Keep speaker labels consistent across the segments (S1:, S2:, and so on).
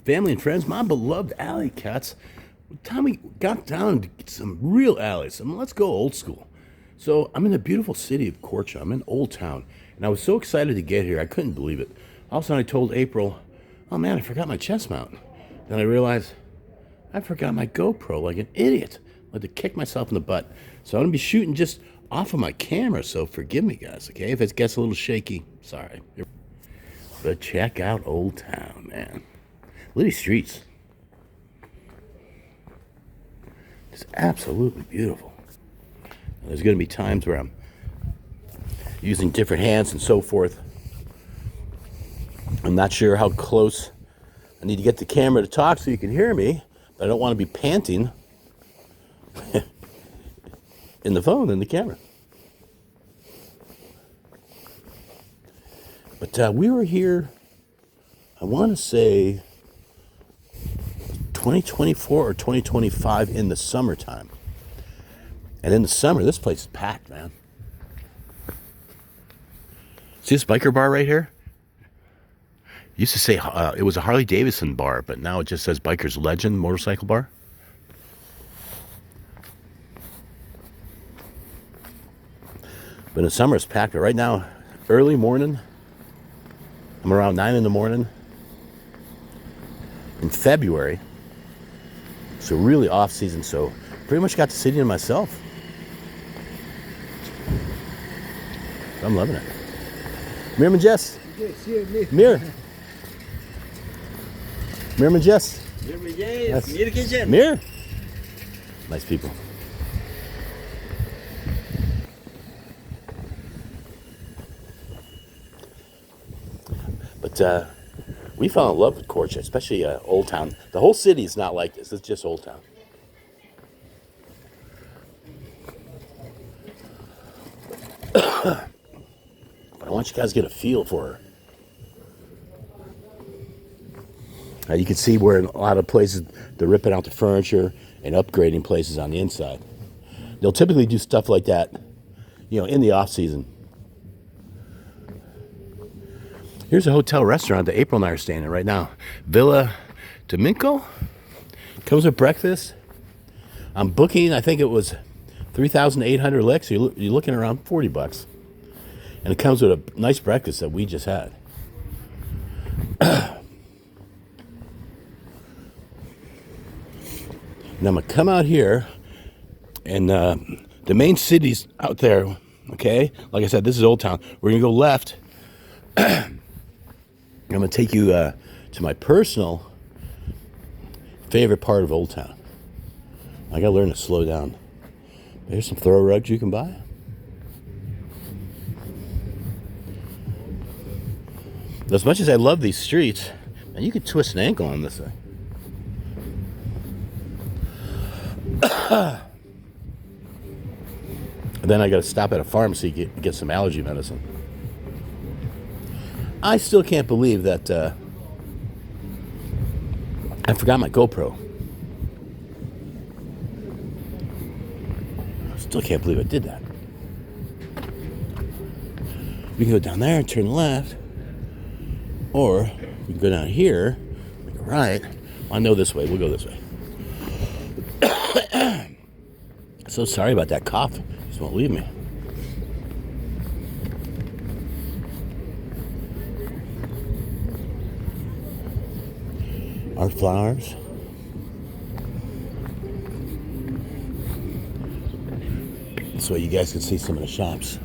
S1: family and friends, my beloved alley cats. Time we got down to get some real alleys. Let's go old school. So I'm in the beautiful city of Korca. I'm in Old Town, and I was so excited to get here. I couldn't believe it. All of a sudden, I told April, "Oh man, I forgot my chest mount." Then I realized I forgot my GoPro like an idiot. I had to kick myself in the butt. So I'm gonna be shooting just off of my camera. So forgive me, guys. Okay, if it gets a little shaky, sorry. But check out Old Town, man. Look at these streets. It's absolutely beautiful. There's going to be times where I'm using different hands and so forth. I'm not sure how close I need to get the camera to talk so you can hear me, but I don't want to be panting in the phone and the camera. But we were here, I want to say 2024 or 2025 in the summertime. And in the summer, this place is packed, man. See this biker bar right here? It used to say it was a Harley Davidson bar, but now it just says Biker's Legend Motorcycle Bar. But in the summer, it's packed. But right now, early morning, I'm around 9 in the morning in February. So really off season, so pretty much got the city to myself. I'm loving it. Mir and Jess.
S2: Yes, yeah,
S1: Mir. Mir and Jess.
S2: yes.
S1: Mir. Nice people. But we fell in love with Korca, especially Old Town. The whole city is not like this. It's just Old Town. But I want you guys to get a feel for her. You can see where in a lot of places they're ripping out the furniture and upgrading places on the inside. They'll typically do stuff like that, in the off season. Here's a hotel restaurant that April and I are staying in right now. Villa Domingo. Comes with breakfast. I'm booking, I think it was 3,800 licks. You're looking around $40. And it comes with a nice breakfast that we just had. And I'm going to come out here. And the main city's out there, okay? Like I said, this is Old Town. We're going to go left. I'm going to take you to my personal favorite part of Old Town. I got to learn to slow down. There's some throw rugs you can buy. As much as I love these streets, man, you could twist an ankle on this thing. And then I got to stop at a pharmacy to get some allergy medicine. I still can't believe that I forgot my GoPro. I still can't believe I did that. We can go down there and turn left. Or we can go down here, make a right. I know this way. We'll go this way. So sorry about that cough. Just won't leave me. Art flowers. So you guys can see some of the shops.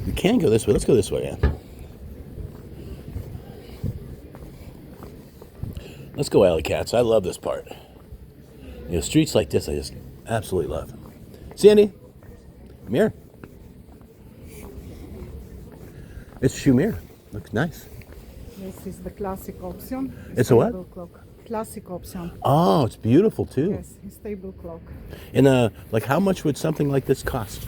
S1: We can go this way. Let's go this way, yeah. Let's go, alley cats. I love this part. Streets like this I just absolutely love. Sandy, come here. It's a shoe mirror. Looks nice.
S3: This is the classic option.
S1: It's a what?
S3: Stable clock. Classic option.
S1: Oh, it's beautiful too.
S3: Yes, stable clock.
S1: And like how much would something like this cost?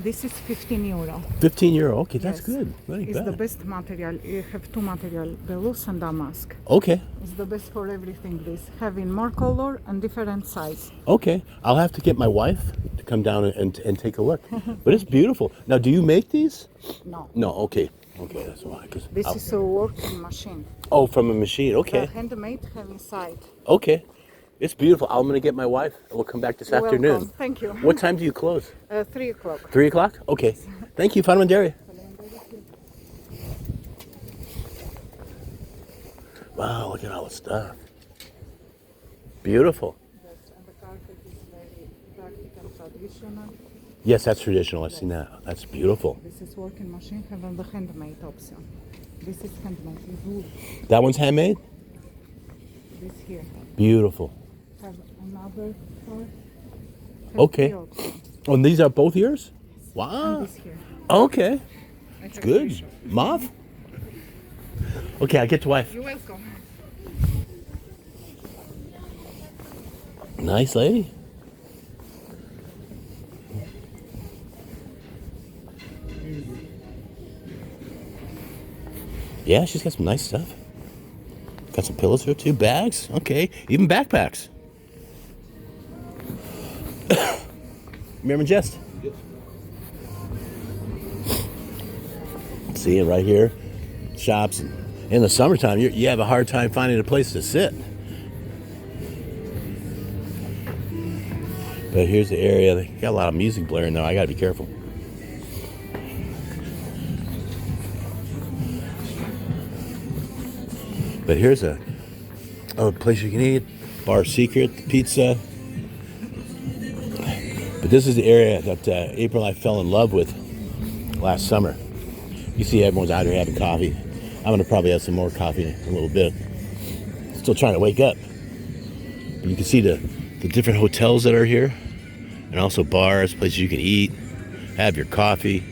S3: This is 15 euro.
S1: 15 euro. Okay, that's
S3: Yes.
S1: good. Not
S3: It's the
S1: bad.
S3: best material. You have two material, Belus and Damask.
S1: Okay.
S3: It's the best for everything. This having more color and different size.
S1: Okay. I'll have to get my wife to come down and take a look. But it's beautiful. Now, do you make these?
S3: No.
S1: No. Okay. Okay, that's why.
S3: This is a working machine.
S1: Oh, from a machine. Okay.
S3: The handmade have inside.
S1: Okay. It's beautiful. I'm going to get my wife and we'll come back this afternoon.
S3: Welcome. Thank you.
S1: What time do you close?
S3: 3 o'clock.
S1: 3 o'clock? Okay. Thank you, Fanamanderi. Wow, look at all the stuff. Beautiful.
S3: Yes, and the carpet is very practical, traditional.
S1: Yes, that's traditional. I've seen that. That's beautiful.
S3: This is working machine having the handmade option. This is handmade with wood.
S1: That one's handmade?
S3: This here.
S1: Beautiful.
S3: Have another part.
S1: Okay. Oh, and these are both yours? Wow.
S3: And this here.
S1: Okay.
S3: It's
S1: Good. Mauve? Okay, I'll get to wife.
S3: You're welcome.
S1: Nice lady. Yeah, she's got some nice stuff. Got some pillows here too, bags. Okay, even backpacks. Remember Jess? See it right here. Shops. In the summertime, you have a hard time finding a place to sit. But here's the area. They got a lot of music blaring though. I gotta be careful. But here's a place you can eat. Bar Secret, pizza. But this is the area that April and I fell in love with last summer. You see everyone's out here having coffee. I'm gonna probably have some more coffee in a little bit. Still trying to wake up. But you can see the different hotels that are here. And also bars, places you can eat, have your coffee.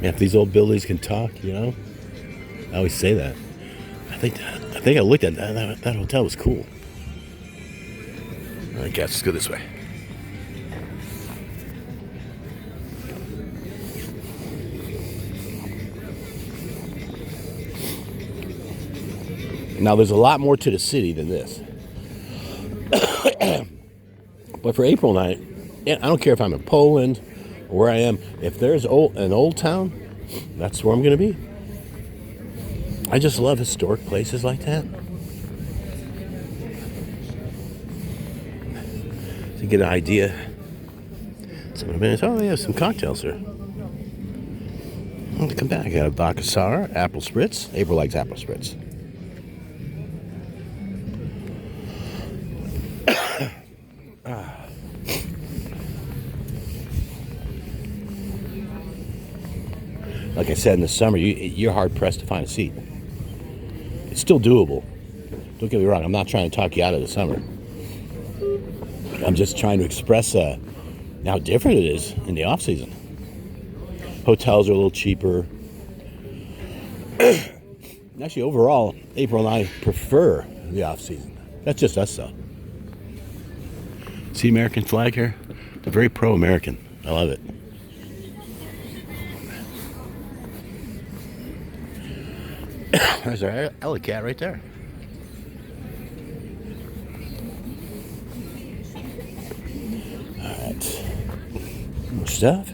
S1: Man, if these old buildings can talk, you know, I always say that. I think I looked at that. That hotel was cool. All right, guys, let's go this way. Now, there's a lot more to the city than this. But for April night, I don't care if I'm in Poland or where I am. If there's an old town, that's where I'm going to be. I just love historic places like that. To get an idea. Some minutes. Oh, they have some cocktails here. I'll come back. I got a vodka sour, apple spritz. April likes apple spritz. Like I said, in the summer, you're hard-pressed to find a seat. It's still doable. Don't get me wrong. I'm not trying to talk you out of the summer. I'm just trying to express how different it is in the off-season. Hotels are a little cheaper. Actually, overall, April and I prefer the off-season. That's just us, though. See the American flag here? They're very pro-American. I love it. There's our alley cat right there. All right. More stuff.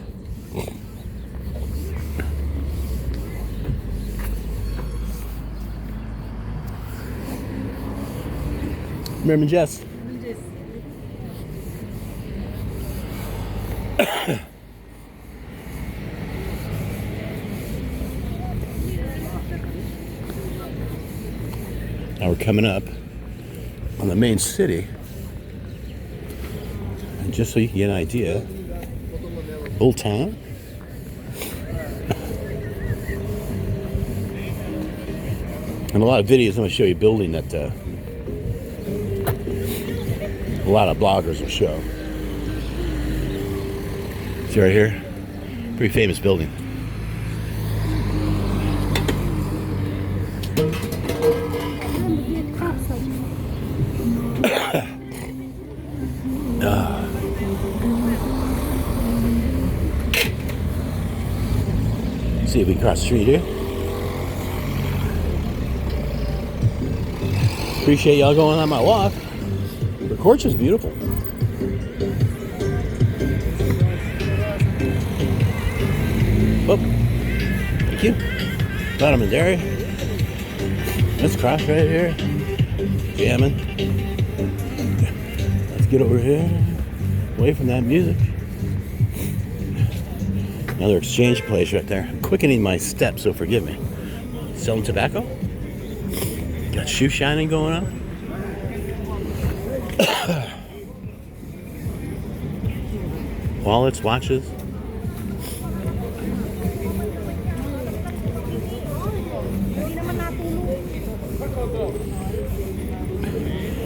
S1: Remember Jess? Now we're coming up on the main city, and just so you can get an idea, Old Town. And a lot of videos I'm going to show you building that a lot of bloggers will show. See right here? Pretty famous building. Maybe across the street here. Appreciate y'all going on my walk. The Korca's beautiful. Oh, thank you. Bottom and dairy. Let's cross right here. Jamming. Let's get over here. Away from that music. Another exchange place right there. I'm quickening my steps, so forgive me. Selling tobacco. Got shoe shining going on. Wallets, watches.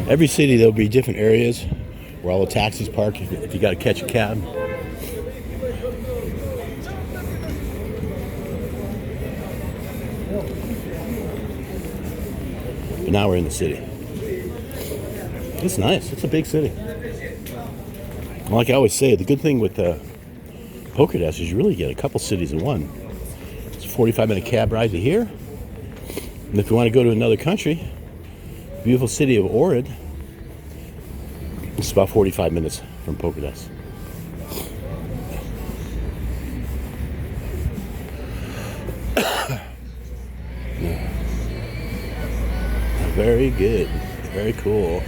S1: Every city there'll be different areas where all the taxis park if you got to catch a cab. But now we're in the city. It's nice. It's a big city. Like I always say, the good thing with Poker Desk is you really get a couple cities in one. It's a 45-minute cab ride to here. And if you want to go to another country, beautiful city of Ohrid, it's about 45 minutes from Poker Desk. Very good. Very cool.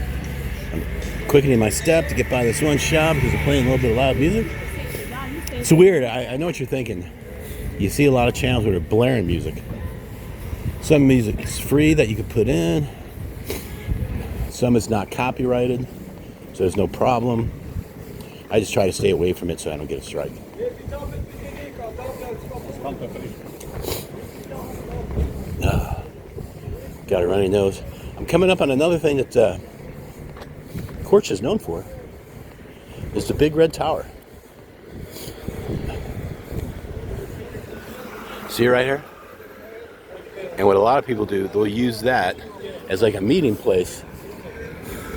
S1: I'm quickening my step to get by this one shop because they're playing a little bit of loud music. It's weird. I know what you're thinking. You see a lot of channels where they're blaring music. Some music is free that you can put in. Some is not copyrighted, so there's no problem. I just try to stay away from it so I don't get a strike. Got a runny nose. I'm coming up on another thing that Korca is known for. Is the Big Red Tower. See it right here? And what a lot of people do, they'll use that as like a meeting place.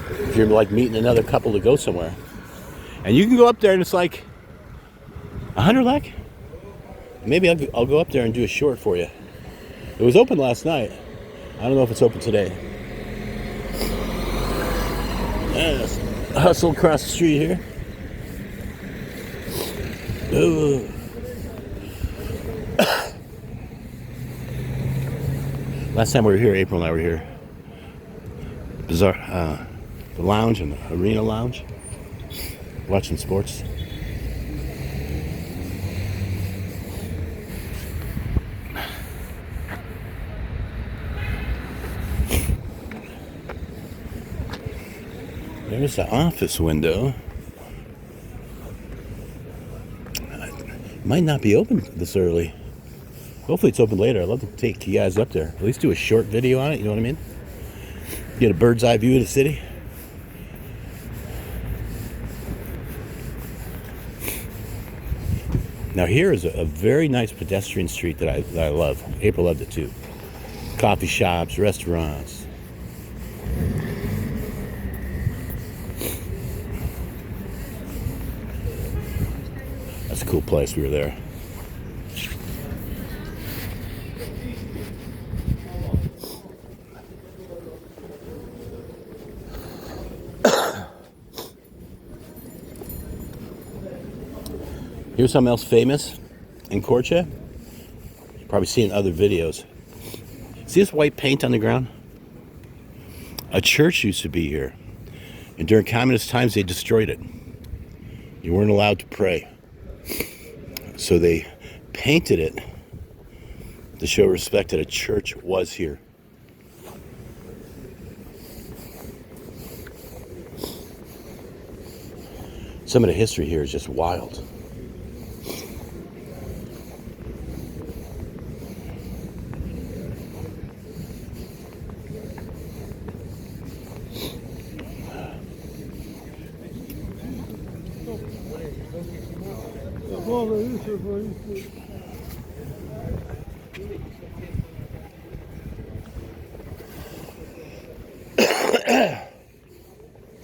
S1: If you're like meeting another couple to go somewhere. And you can go up there and it's like 100 lek. Maybe I'll go up there and do a short for you. It was open last night. I don't know if it's open today. Yes. Hustle across the street here. Ooh. Last time we were here, April and I were here. Bizarre. The lounge and the arena lounge. Watching sports. There's the office window. It might not be open this early. Hopefully it's open later. I'd love to take you guys up there. At least do a short video on it, you know what I mean? Get a bird's eye view of the city. Now here is a very nice pedestrian street that I love. April loved it too. Coffee shops, restaurants. That's a cool place. We were there. Here's something else famous in Korca. You've probably seen other videos. See this white paint on the ground? A church used to be here. And during communist times, they destroyed it. You weren't allowed to pray. So they painted it to show respect that a church was here. Some of the history here is just wild.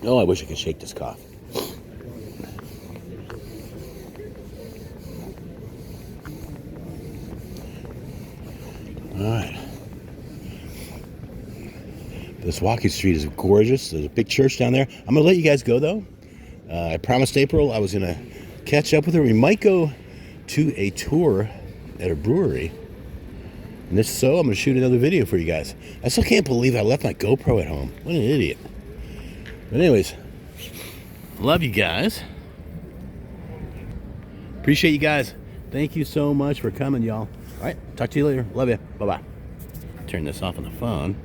S1: Oh, I wish I could shake this cough. All right. This walking street is gorgeous. There's a big church down there. I'm gonna let you guys go though. I promised April I was gonna catch up with her. We might go to a tour at a brewery. And if so, I'm gonna shoot another video for you guys. I still can't believe I left my GoPro at home. What an idiot. But anyways, love you guys. Appreciate you guys. Thank you so much for coming, y'all. All right, talk to you later. Love you. Bye-bye. Turn this off on the phone.